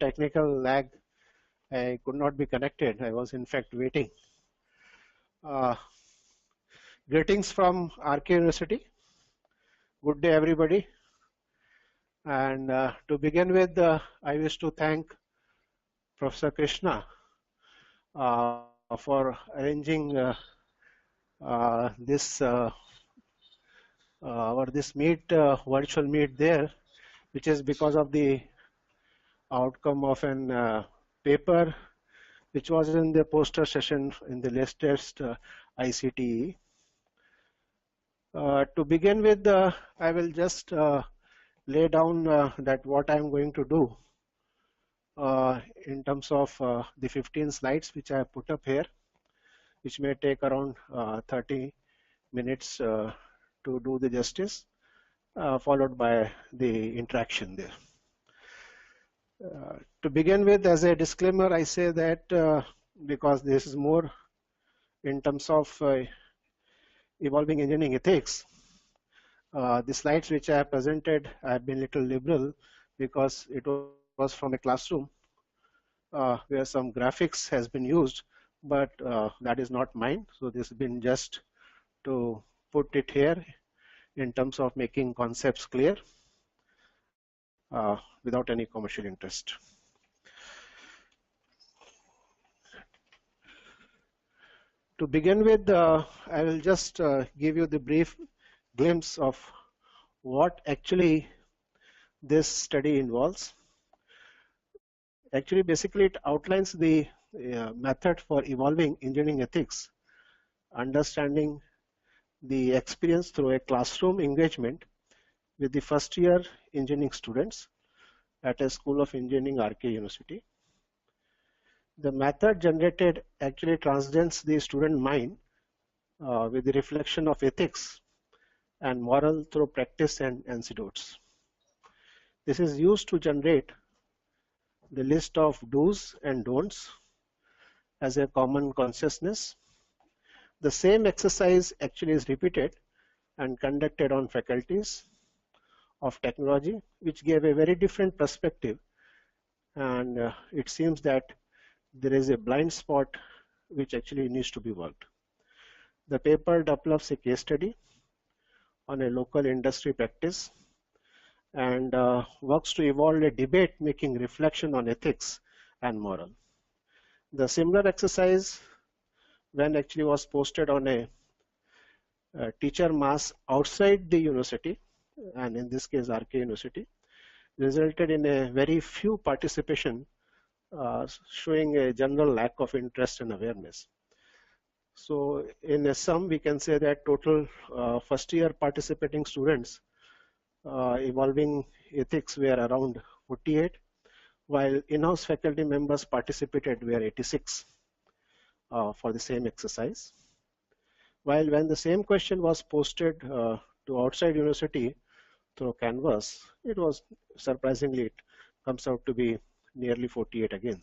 technical lag, I could not be connected. I was in fact waiting. Uh, Greetings from RK University. Good day, everybody. And to begin with, I wish to thank Professor Krishna for arranging this virtual meet there, which is because of the outcome of an paper which was in the poster session in the latest ICTIEE. To begin with, I will just lay down that what I am going to do in terms of the 15 slides which I have put up here, which may take around 30 minutes to do the justice, followed by the interaction there. To begin with, as a disclaimer, I say that because this is more in terms of evolving engineering ethics, the slides which I have presented, I have been a little liberal because it was from a classroom where some graphics has been used, but that is not mine. So this has been just to put it here in terms of making concepts clear without any commercial interest. To begin with, I will just give you the brief glimpse of what actually this study involves. Actually, basically, it outlines the method for evolving engineering ethics, understanding the experience through a classroom engagement with the first year engineering students at a School of Engineering, RK University. The method generated actually transcends the student mind with the reflection of ethics and moral through practice and anecdotes. This is used to generate the list of do's and don'ts as a common consciousness. The same exercise actually is repeated and conducted on faculties of technology, which gave a very different perspective, and it seems that there is a blind spot which actually needs to be worked. The paper develops a case study on a local industry practice and works to evolve a debate making reflection on ethics and moral. The similar exercise, when actually was posted on a teacher mass outside the university, and in this case RK University, resulted in a very few participation, showing a general lack of interest and awareness. So in a sum, we can say that total first year participating students evolving ethics were around 48, while in-house faculty members participated were 86 for the same exercise. While when the same question was posted to outside university through Canvas, it was surprisingly, it comes out to be nearly 48 again.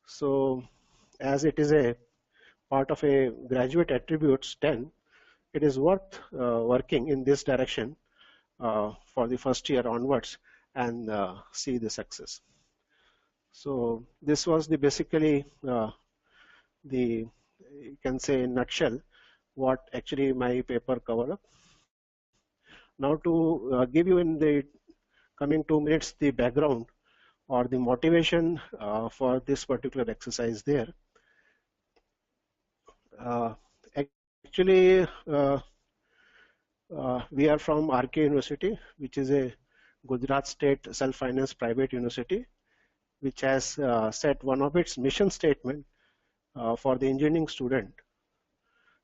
So as it is a part of a graduate attributes 10, it is worth working in this direction for the first year onwards and see the success. So this was the basically the, you can say in nutshell, what actually my paper covered up. Now to give you in the coming 2 minutes the background or the motivation for this particular exercise there. Actually, we are from RK University, which is a Gujarat State self-financed private university, which has set one of its mission statement for the engineering student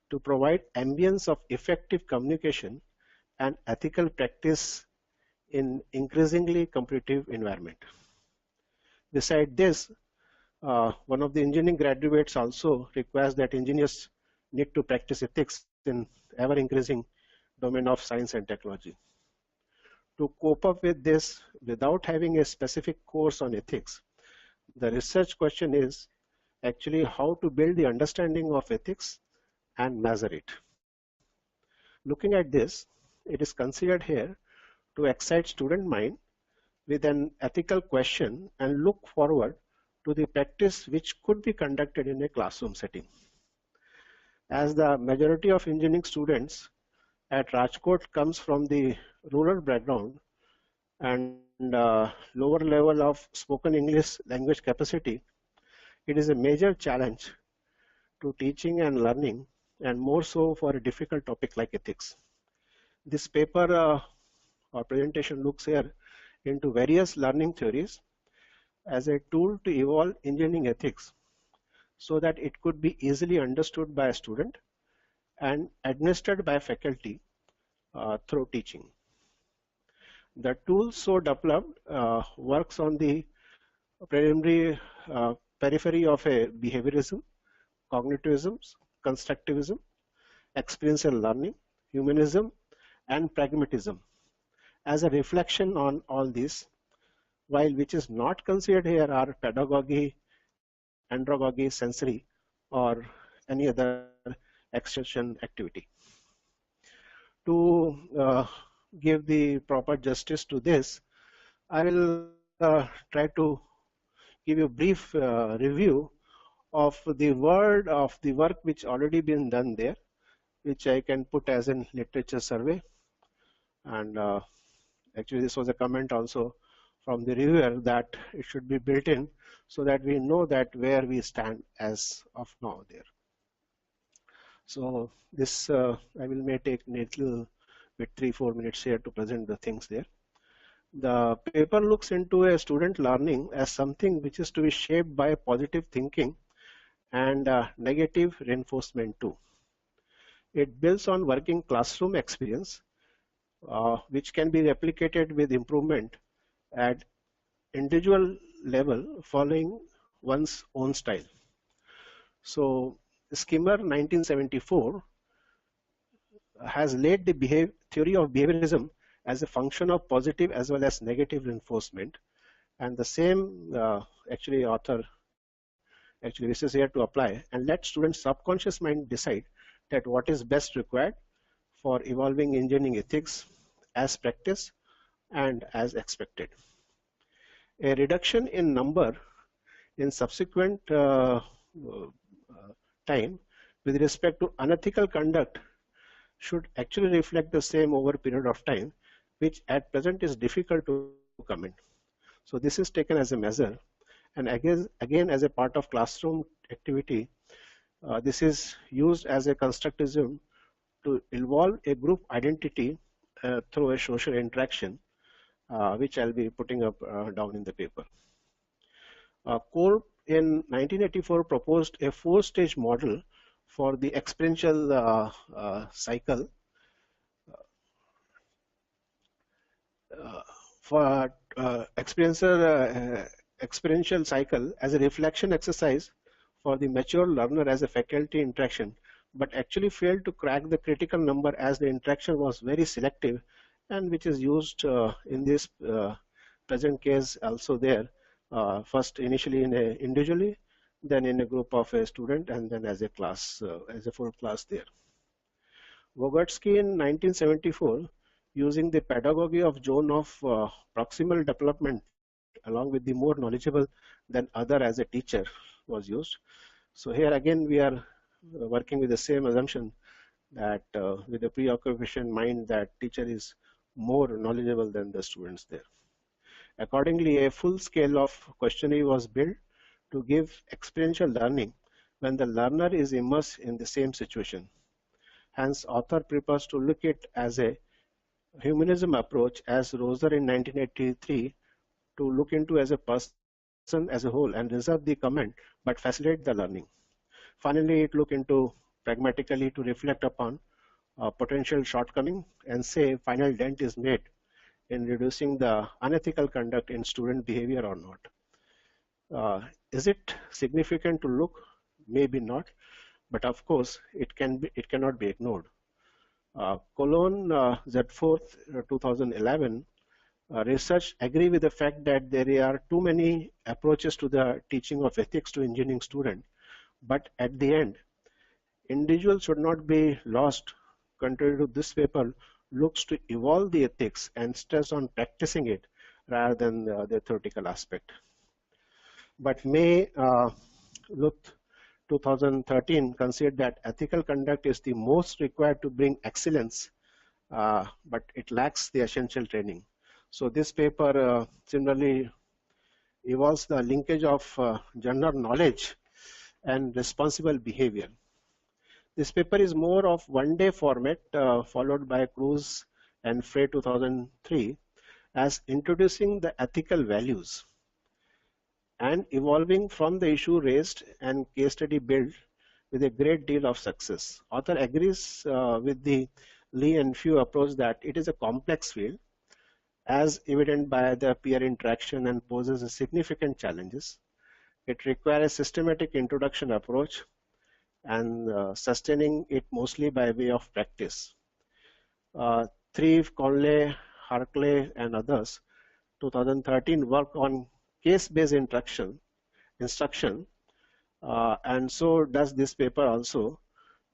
to provide ambience of effective communication and ethical practice in increasingly competitive environment. Besides this, one of the engineering graduates also requires that engineers need to practice ethics in ever increasing domain of science and technology. To cope up with this without having a specific course on ethics, the research question is actually how to build the understanding of ethics and measure it. Looking at this, it is considered here to excite student mind with an ethical question and look forward to the practice which could be conducted in a classroom setting. As the majority of engineering students at Rajkot comes from the rural background and lower level of spoken English language capacity, it is a major challenge to teaching and learning, and more so for a difficult topic like ethics. This paper or presentation looks here into various learning theories as a tool to evolve engineering ethics so that it could be easily understood by a student and administered by faculty through teaching. The tool so developed works on the preliminary periphery of a behaviorism, cognitivism, constructivism, experiential learning, humanism, and pragmatism. As a reflection on all this, while which is not considered here are pedagogy, andragogy, sensory, or any other extension activity. To give the proper justice to this, I will try to give you a brief review of the work which already been done there, which I can put as in literature survey. And actually this was a comment also from the reviewer that it should be built in so that we know that where we stand as of now there. So this I will may take a little bit 3-4 minutes here to present the things there. The paper looks into a student learning as something which is to be shaped by positive thinking and negative reinforcement too. It builds on working classroom experience which can be replicated with improvement at individual level following one's own style. So Skimmer 1974 has laid the theory of behaviorism as a function of positive as well as negative reinforcement, and the same actually author actually wishes here to apply and let students' subconscious mind decide that what is best required for evolving engineering ethics as practiced and as expected. A reduction in number in subsequent time with respect to unethical conduct should actually reflect the same over a period of time, which at present is difficult to comment. So this is taken as a measure, and again as a part of classroom activity, this is used as a constructivism to evolve a group identity through a social interaction, which I'll be putting up down in the paper. Cole in 1984 proposed a 4-stage model for the experiential cycle experiential cycle as a reflection exercise for the mature learner as a faculty interaction, but actually failed to crack the critical number as the interaction was very selective, and which is used in this present case also there, first initially in a individually, then in a group of a student, and then as a class, as a full class there. Vygotsky in 1974, using the pedagogy of zone of proximal development along with the more knowledgeable than other as a teacher was used. So here again we are working with the same assumption that with the preoccupation mind that teacher is more knowledgeable than the students there. Accordingly, a full scale of questionnaire was built to give experiential learning when the learner is immersed in the same situation. Hence, author prefers to look at as a humanism approach as Roser in 1983 to look into as a person as a whole and reserve the comment but facilitate the learning. Finally, it look into pragmatically to reflect upon potential shortcoming and say final dent is made in reducing the unethical conduct in student behavior or not. Is it significant to look? Maybe not, but of course it cannot be ignored. Cologne Z4 2011 research agree with the fact that there are too many approaches to the teaching of ethics to engineering student, but at the end, individuals should not be lost. Contrary to this paper, looks to evolve the ethics and stress on practicing it rather than the theoretical aspect. But May Luth 2013 considered that ethical conduct is the most required to bring excellence, but it lacks the essential training. So this paper similarly involves the linkage of general knowledge and responsible behavior. This paper is more of one-day format, followed by Cruz and Frey 2003 as introducing the ethical values and evolving from the issue raised and case study built with a great deal of success. Author agrees with the Lee and Few approach that it is a complex field as evident by the peer interaction and poses significant challenges. It requires a systematic introduction approach and sustaining it mostly by way of practice. Thrieve, Conley, Harkley, and others 2013 work on case-based instruction, and so does this paper also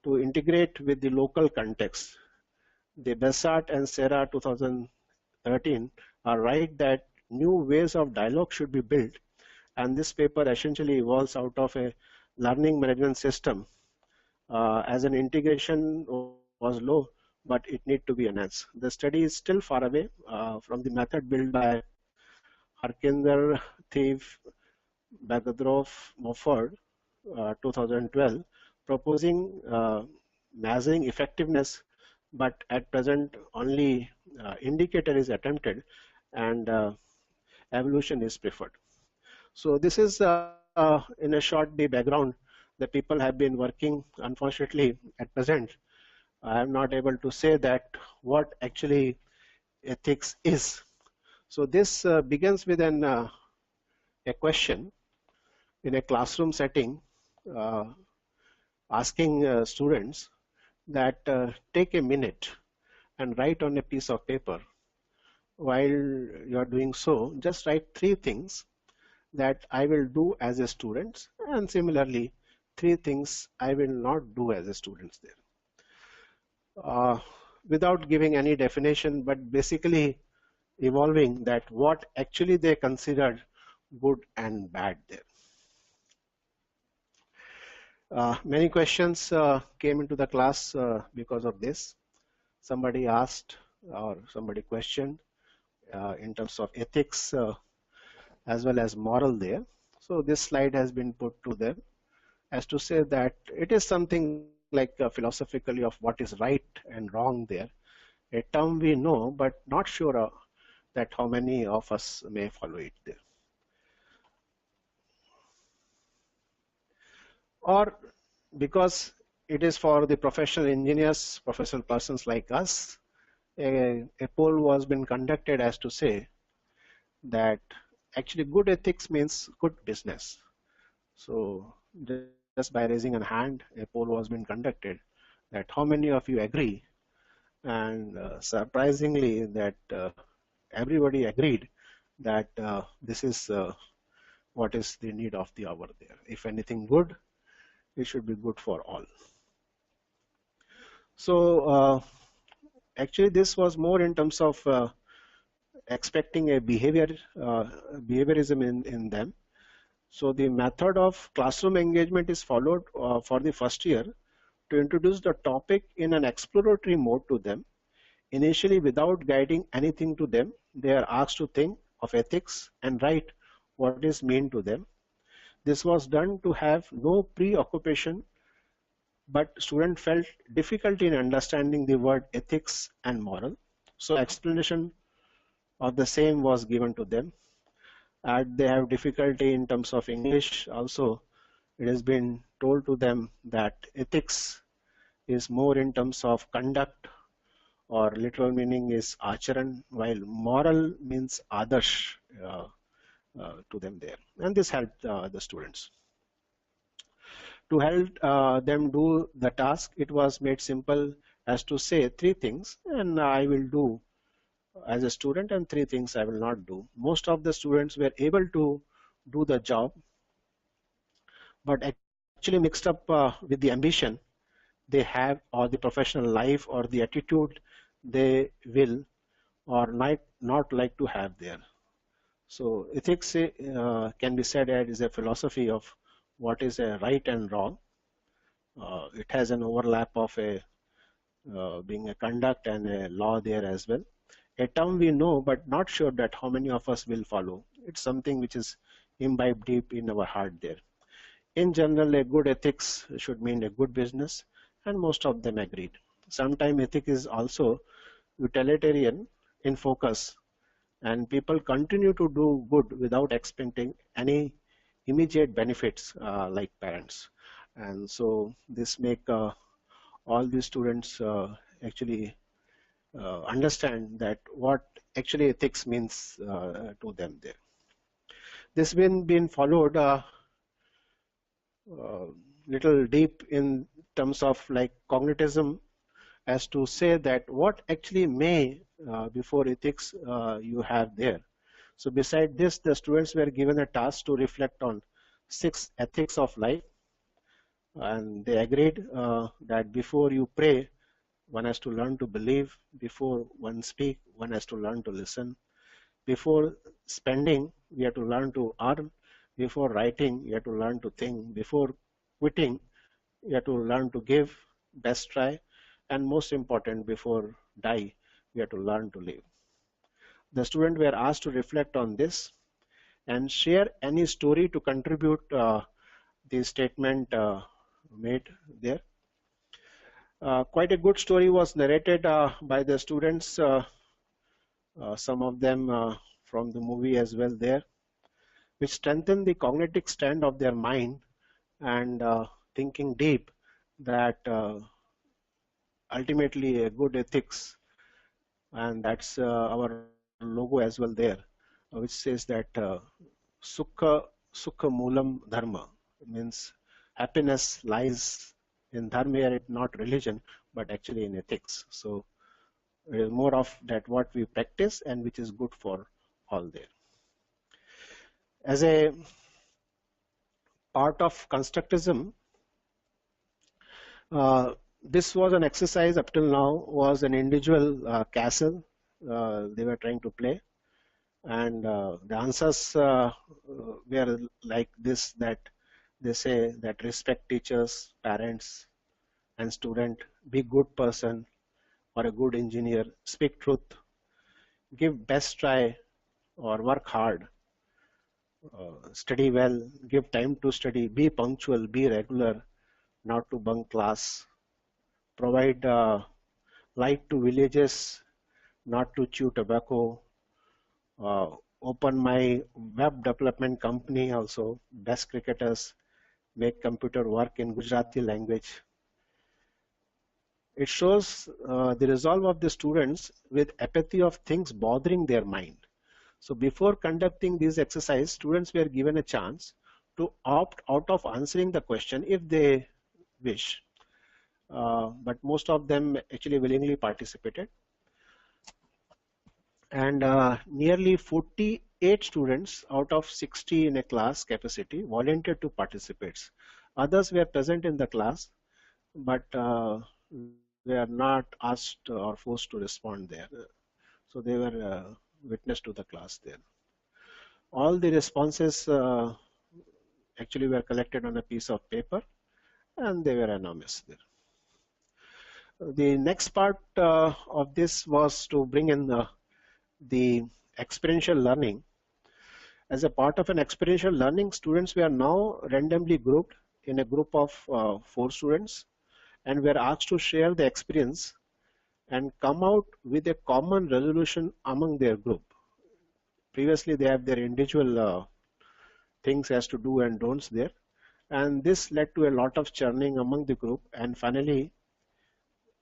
to integrate with the local context. The Bessart and Serra 2013 are right that new ways of dialogue should be built, and this paper essentially evolves out of a learning management system as an integration was low, but it need to be enhanced. The study is still far away from the method built by Harkinder, Thrieve, Bagadrov, Mofford, 2012, proposing measuring effectiveness, but at present only indicator is attempted and evolution is preferred. So this is in a short the background. The people have been working. Unfortunately, at present, I am not able to say that what actually ethics is. So this begins with a question in a classroom setting, asking students that take a minute and write on a piece of paper. While you are doing so, just write 3 things that I will do as a student, and similarly 3 things I will not do as a student there. Without giving any definition, but basically evolving that what actually they considered good and bad there. Many questions came into the class because of this. Somebody asked or somebody questioned in terms of ethics as well as moral there. So this slide has been put to them as to say that it is something like philosophically of what is right and wrong there. A term we know, but not sure that how many of us may follow it there. Or because it is for the professional engineers, professional persons like us, a poll was been conducted as to say that actually good ethics means good business. So just by raising a hand, a poll was been conducted that how many of you agree, and surprisingly that everybody agreed that this is what is the need of the hour there. If anything good, it should be good for all. So actually this was more in terms of expecting a behaviorism in them. So the method of classroom engagement is followed for the first year to introduce the topic in an exploratory mode to them. Initially, without guiding anything to them, they are asked to think of ethics and write what is mean to them. This was done to have no preoccupation, but student felt difficulty in understanding the word ethics and moral. So explanation of the same was given to them. And they have difficulty in terms of English also. It has been told to them that ethics is more in terms of conduct, or literal meaning is acharan, while moral means adarsh to them there. And this helped the students. To help them do the task, it was made simple as to say 3 things, and I will do as a student, and 3 things I will not do. Most of the students were able to do the job, but actually mixed up with the ambition they have, or the professional life, or the attitude they will or might not like to have there. So ethics can be said as is a philosophy of what is a right and wrong. It has an overlap of a being a conduct and a law there as well. A term we know, but not sure that how many of us will follow. It's something which is imbibed deep in our heart there. In general, a good ethics should mean a good business, and most of them agreed. Sometimes ethics is also utilitarian in focus, and people continue to do good without expecting any immediate benefits like parents. And so this make all these students actually understand that what actually ethics means to them there. This been followed little deep in terms of like cognitism as to say that what actually may before ethics you have there. So beside this, the students were given a task to reflect on 6 ethics of life, and they agreed that before you pray, one has to learn to believe. Before one speak, one has to learn to listen. Before spending, we have to learn to earn. Before writing, you have to learn to think. Before quitting, you have to learn to give, best try, and most important, before die, we have to learn to live. The students were asked to reflect on this and share any story to contribute the statement made there. Quite a good story was narrated by the students, some of them from the movie as well there, which strengthened the cognitive stand of their mind and thinking deep that ultimately a good ethics, and that's our logo as well there, which says that sukha moolam dharma, means happiness lies in dharma, it not religion, but actually in ethics. So it is more of that what we practice and which is good for all there. As a part of constructivism, this was an exercise up till now was an individual castle they were trying to play, and the answers were like this, that they say that respect teachers, parents and student, be good person or a good engineer, speak truth, give best try or work hard, study well, give time to study, be punctual, be regular, not to bunk class, provide light to villages, not to chew tobacco, open my web development company also, best cricketers, make computer work in Gujarati language. It shows the resolve of the students with apathy of things bothering their mind. So before conducting this exercise, students were given a chance to opt out of answering the question if they wish. But most of them actually willingly participated. And nearly 48 students out of 60 in a class capacity volunteered to participate. Others were present in the class, but they are not asked or forced to respond there. So they were witness to the class there. All the responses actually were collected on a piece of paper, and they were anonymous there. The next part of this was to bring in the experiential learning. As a part of an experiential learning, students were now randomly grouped in a group of 4 students and were asked to share the experience and come out with a common resolution among their group. Previously, they have their individual things as to do and don'ts there, and this led to a lot of churning among the group, and finally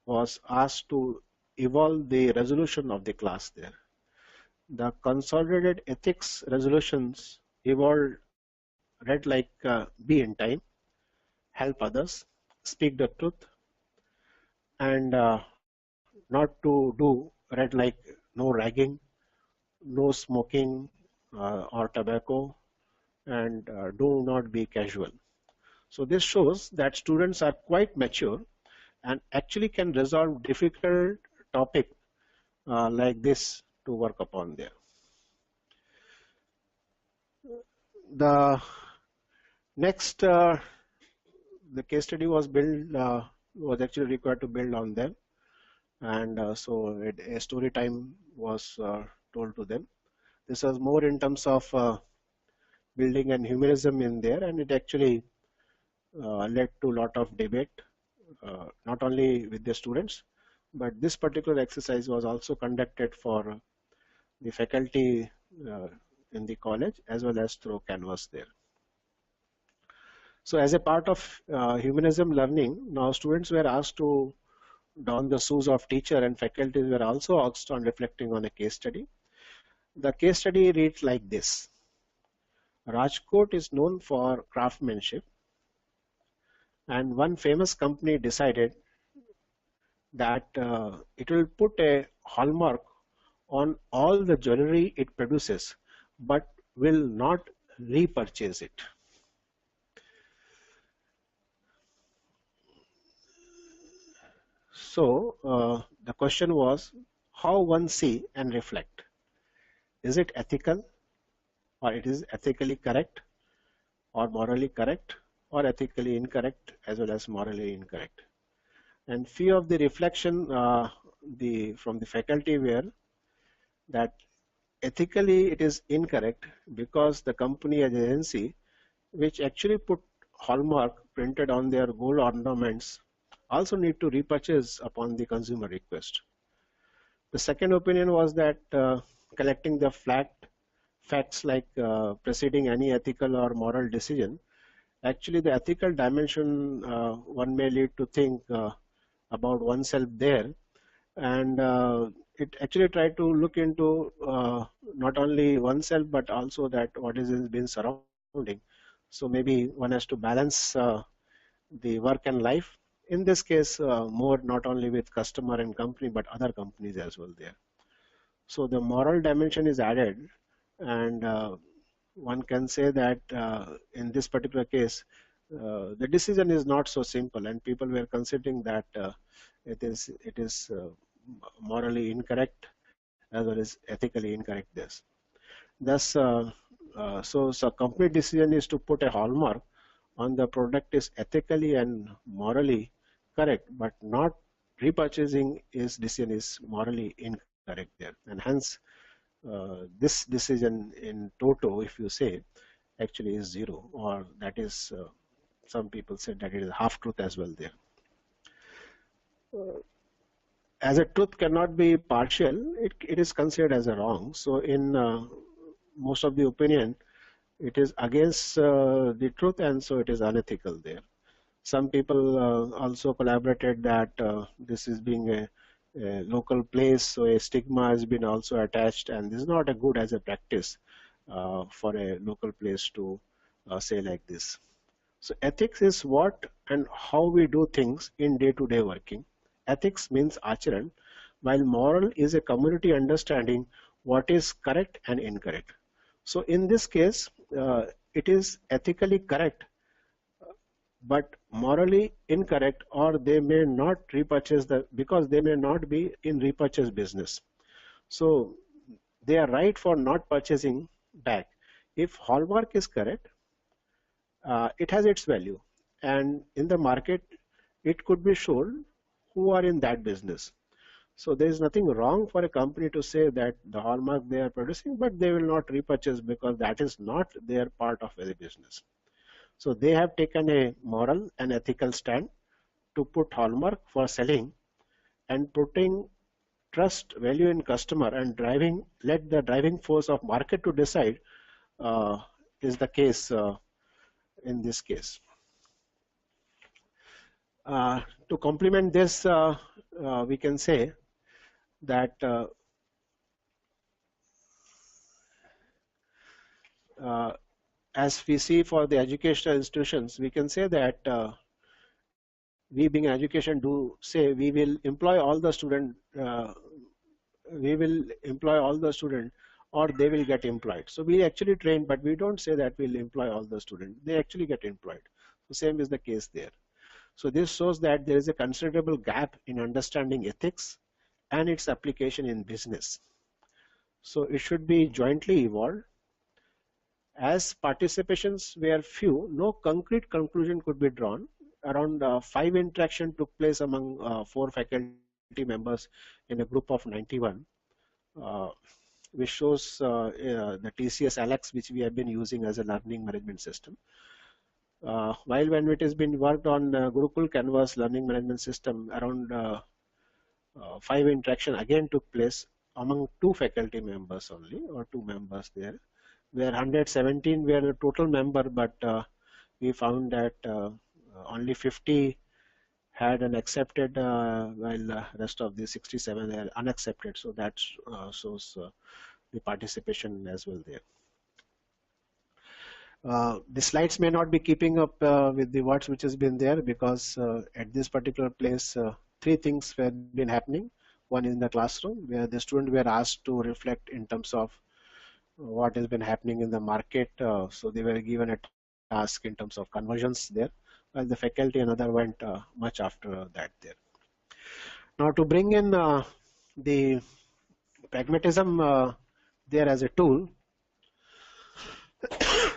was asked to evolve the resolution of the class there. The consolidated ethics resolutions evolved read like be in time, help others, speak the truth, and not to do read like no ragging, no smoking or tobacco, and do not be casual. So this shows that students are quite mature and actually can resolve difficult topic like this to work upon there. The next, the case study was built, was actually required to build on them, and so a story time was told to them. This was more in terms of building an humanism in there, and it actually led to a lot of debate, not only with the students, but this particular exercise was also conducted for the faculty in the college as well as through Canvas there. So as a part of humanism learning, now students were asked to don the shoes of teacher, and faculties were also asked on reflecting on a case study. The case study reads like this. Rajkot is known for craftsmanship, and one famous company decided that it will put a hallmark on all the jewelry it produces, but will not repurchase it. So the question was how one see and reflect. Is it ethical, or it is ethically correct, or morally correct, or ethically incorrect as well as morally incorrect? And few of the reflection from the faculty were that ethically it is incorrect because the company as agency which actually put hallmark printed on their gold ornaments also need to repurchase upon the consumer request. The second opinion was that collecting the facts like preceding any ethical or moral decision, actually the ethical dimension one may lead to think about oneself there, and it actually tried to look into not only oneself but also that what is been surrounding. So maybe one has to balance the work and life. In this case, more not only with customer and company but other companies as well there. So the moral dimension is added, and one can say that in this particular case, the decision is not so simple, and people were considering that it is morally incorrect as well as ethically incorrect. Thus, so complete decision is to put a hallmark on the product is ethically and morally correct, but not repurchasing is decision is morally incorrect there, and hence this decision in toto, if you say, actually is zero, or that is some people said that it is half truth as well there. As a truth cannot be partial, it is considered as a wrong. So in most of the opinion, it is against the truth, and so it is unethical there. Some people also collaborated that this is being a local place, so a stigma has been also attached, and this is not a good as a practice for a local place to say like this. So ethics is what and how we do things in day-to-day working. Ethics means acharan, while moral is a community understanding what is correct and incorrect. So in this case, it is ethically correct but morally incorrect, or they may not repurchase because they may not be in repurchase business. So they are right for not purchasing back. If hallmark is correct, it has its value, and in the market it could be sold who are in that business. So there is nothing wrong for a company to say that the hallmark they are producing, but they will not repurchase because that is not their part of the business. So they have taken a moral and ethical stand to put hallmark for selling and putting trust, value in customer, and let the driving force of market to decide is the case in this case. To complement this, we can say that as we see for the educational institutions, we can say that we being education do say we will employ all the student, or they will get employed. So we actually train, but we don't say that we'll employ all the students. They actually get employed. The same is the case there. So this shows that there is a considerable gap in understanding ethics and its application in business. So it should be jointly evolved, As participations were few, no concrete conclusion could be drawn. Around 5 interactions took place among 4 faculty members in a group of 91, uh, which shows the TCS Alex, which we have been using as a learning management system. While when it has been worked on Gurukul Canvas learning management system, around 5 interaction again took place among 2 faculty members only, or 2 members there, where 117 were the total member, but we found that only 50 had an accepted, while rest of the 67 are unaccepted. So that shows the participation as well there. The slides may not be keeping up with the words which has been there, because at this particular place 3 things were been happening. One in the classroom, where the students were asked to reflect in terms of what has been happening in the market. So they were given a task in terms of conversions there, while the faculty another went much after that there. Now to bring in the pragmatism there as a tool,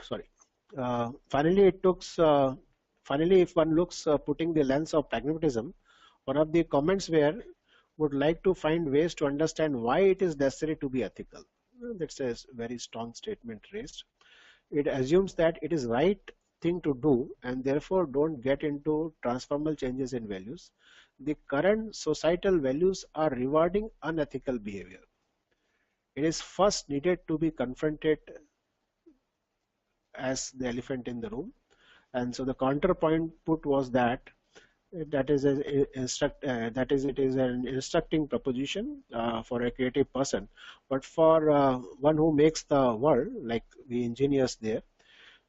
sorry. Finally, if one looks putting the lens of pragmatism, one of the comments were would like to find ways to understand why it is necessary to be ethical. Well, that's a very strong statement raised. It assumes that it is right thing to do, and therefore don't get into transformational changes in values. The current societal values are rewarding unethical behavior. It is first needed to be confronted as the elephant in the room. And so the counterpoint put was that it is an instructing proposition for a creative person, but for one who makes the world, like we engineers there,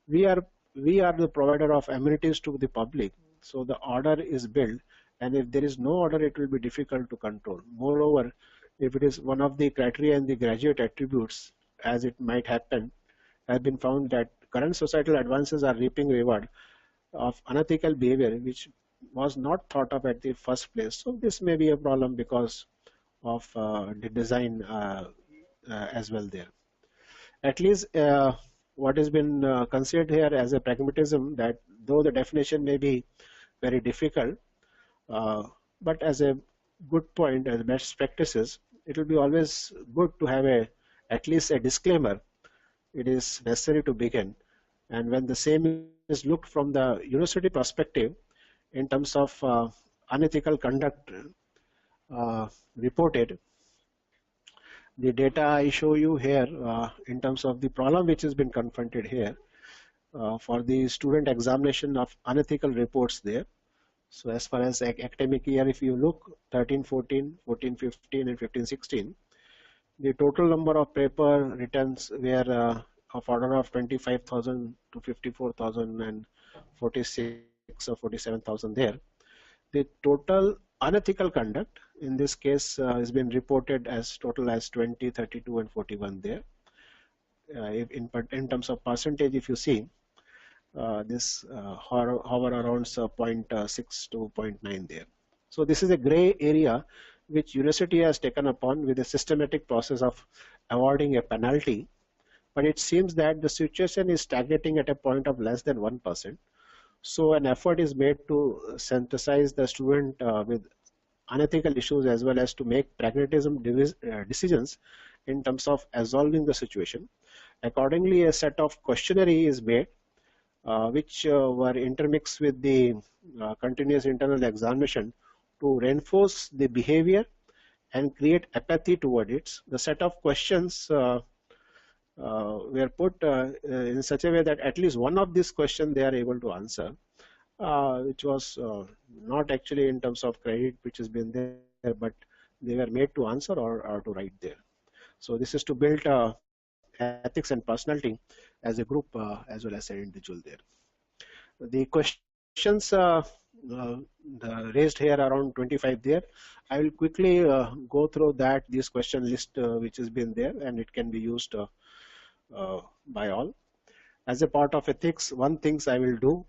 we are the provider of amenities to the public. So the order is built, and if there is no order, it will be difficult to control. Moreover, if it is one of the criteria in the graduate attributes, as it might happen, has been found that current societal advances are reaping reward of unethical behavior, which was not thought of at the first place. So this may be a problem because of the design as well there. At least what has been considered here as a pragmatism, that though the definition may be very difficult, but as a good point, as best practices, it will be always good to have at least a disclaimer. It is necessary to begin, and when the same is looked from the university perspective in terms of unethical conduct reported, the data I show you here in terms of the problem which has been confronted here for the student examination of unethical reports there. So as far as academic year, if you look 13-14, 14-15 and 15-16, the total number of paper returns were of order of 25,000 to 54,000 and 46 or 47,000 there. The total unethical conduct in this case has been reported as total as 20, 32 and 41 there. In terms of percentage, if you see, this hover around 0.6 to 0.9 there. So this is a gray area which university has taken upon with a systematic process of awarding a penalty, but it seems that the situation is stagnating at a point of less than 1%. So an effort is made to synthesize the student with unethical issues, as well as to make pragmatism decisions in terms of resolving the situation. Accordingly, a set of questionnaire is made which were intermixed with the continuous internal examination to reinforce the behavior and create apathy toward it. The set of questions were put in such a way that at least one of these questions they are able to answer, which was not actually in terms of credit which has been there, but they were made to answer or to write there. So this is to build ethics and personality as a group as well as an individual there. The questions raised here around 25 there. I will quickly go through that, this question list which has been there, and it can be used by all. As a part of ethics, one things I will do,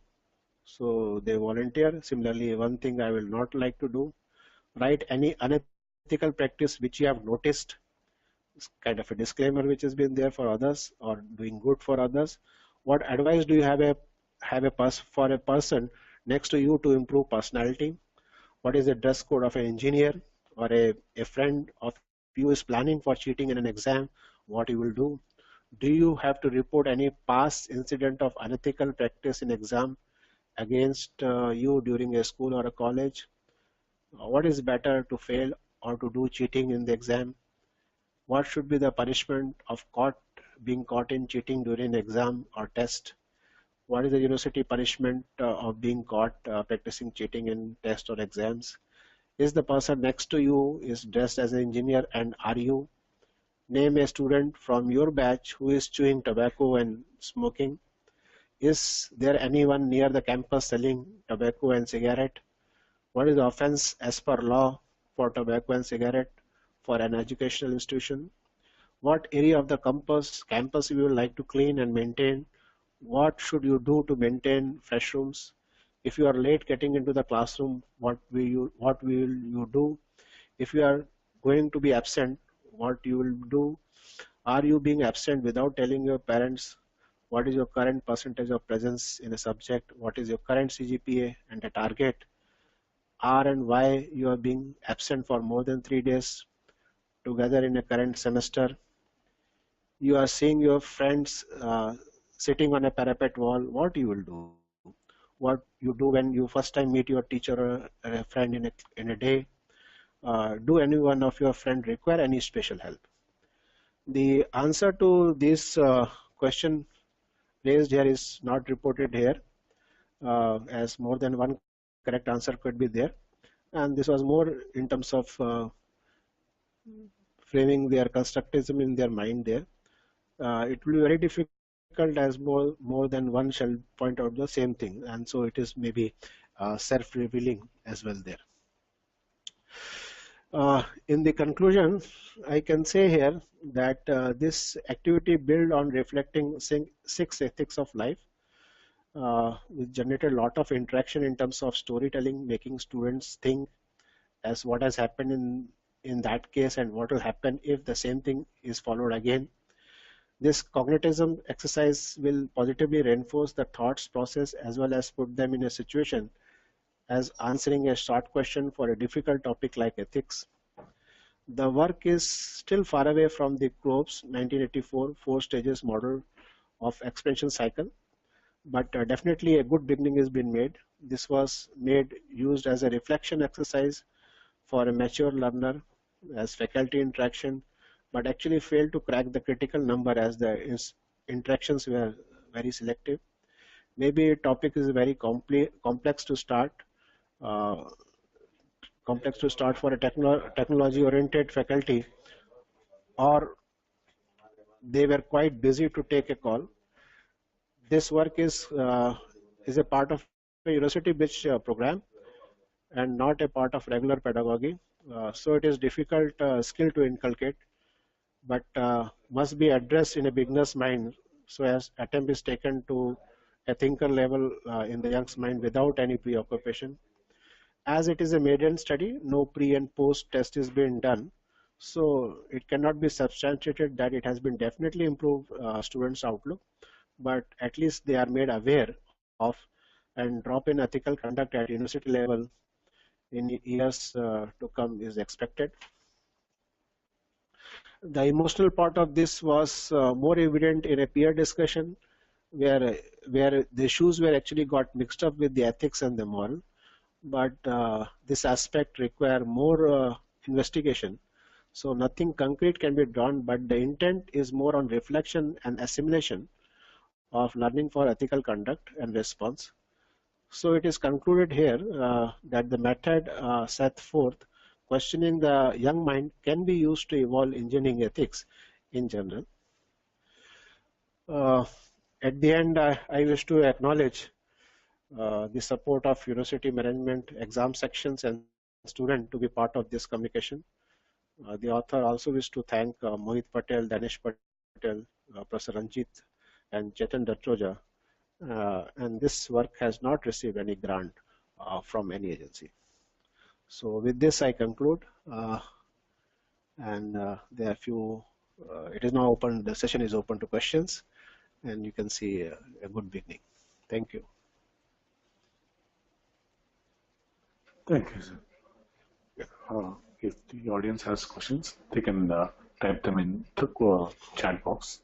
so they volunteer. Similarly, one thing I will not like to do. Write any unethical practice which you have noticed. It's kind of a disclaimer which has been there for others or doing good for others. What advice do you for a person next to you to improve personality? What is the dress code of an engineer, or a friend of you is planning for cheating in an exam? What you will do? Do you have to report any past incident of unethical practice in exam against you during a school or a college? What is better, to fail or to do cheating in the exam? What should be the punishment of being caught in cheating during exam or test? What is the university punishment of being caught practicing cheating in test or exams? Is the person next to you is dressed as an engineer, and are you? Name a student from your batch who is chewing tobacco and smoking. Is there anyone near the campus selling tobacco and cigarette? What is the offense as per law for tobacco and cigarette for an educational institution? What area of the campus you would like to clean and maintain? What should you do to maintain fresh rooms? If you are late getting into the classroom, what will you do? If you are going to be absent, what you will do? Are you being absent without telling your parents? What is your current percentage of presence in a subject? What is your current CGPA and the target? Are and why you are being absent for more than 3 days together in a current semester? You are seeing your friends sitting on a parapet wall. What you will do? What you do when you first time meet your teacher or a friend in a day? Do any one of your friend require any special help? The answer to this question raised here is not reported here, as more than one correct answer could be there, and this was more in terms of framing their constructivism in their mind there. It will be very difficult as more than one shall point out the same thing, and so it is maybe self-revealing as well there. In the conclusion, I can say here that this activity built on reflecting 6 ethics of life, which generated a lot of interaction in terms of storytelling, making students think as what has happened in that case and what will happen if the same thing is followed again. This cognitism exercise will positively reinforce the thoughts process as well as put them in a situation as answering a short question for a difficult topic like ethics. The work is still far away from the Grove's 1984 four stages model of expansion cycle, but definitely a good beginning has been made. This was used as a reflection exercise for a mature learner as faculty interaction, but actually failed to crack the critical number as the interactions were very selective. Maybe a topic is very complex to start. For a technology-oriented faculty, or they were quite busy to take a call. This work is a part of a university-based program and not a part of regular pedagogy. So it is difficult skill to inculcate, but must be addressed in a beginner's mind so as attempt is taken to a thinker level in the young's mind without any preoccupation. As it is a maiden study, no pre and post test is being done, so it cannot be substantiated that it has been definitely improved students' outlook, but at least they are made aware of and drop in ethical conduct at university level in years to come is expected. The emotional part of this was more evident in a peer discussion where the issues were actually got mixed up with the ethics and the moral, but this aspect require more investigation. So nothing concrete can be drawn, but the intent is more on reflection and assimilation of learning for ethical conduct and response. So it is concluded here that the method set forth questioning the young mind can be used to evolve engineering ethics in general. At the end, I wish to acknowledge the support of university management, exam sections, and students to be part of this communication. The author also wish to thank Mohit Patel, Danish Patel, Professor Ranjit, and Chetan Datroja. And this work has not received any grant from any agency. So with this I conclude, and there are a few it is now open. The session is open to questions, and you can see a good beginning. Thank you. Thank you, sir. If the audience has questions, they can type them in the chat box.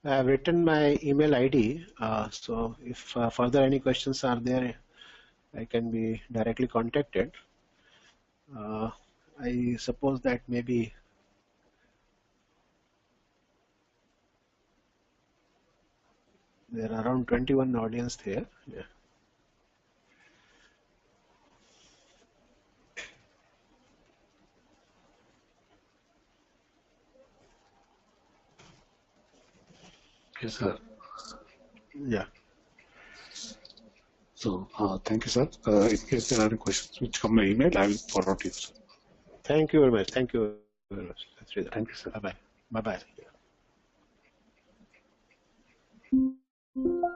I have written my email ID, so if further any questions are there, I can be directly contacted. I suppose that maybe there are around 21 audience there. Yeah. Yes, sir. Yeah. So, thank you, sir. In case there are any questions which come by email, I will forward you, sir. Thank you very much. Thank you very much. Thank you, sir. Bye bye. Bye bye.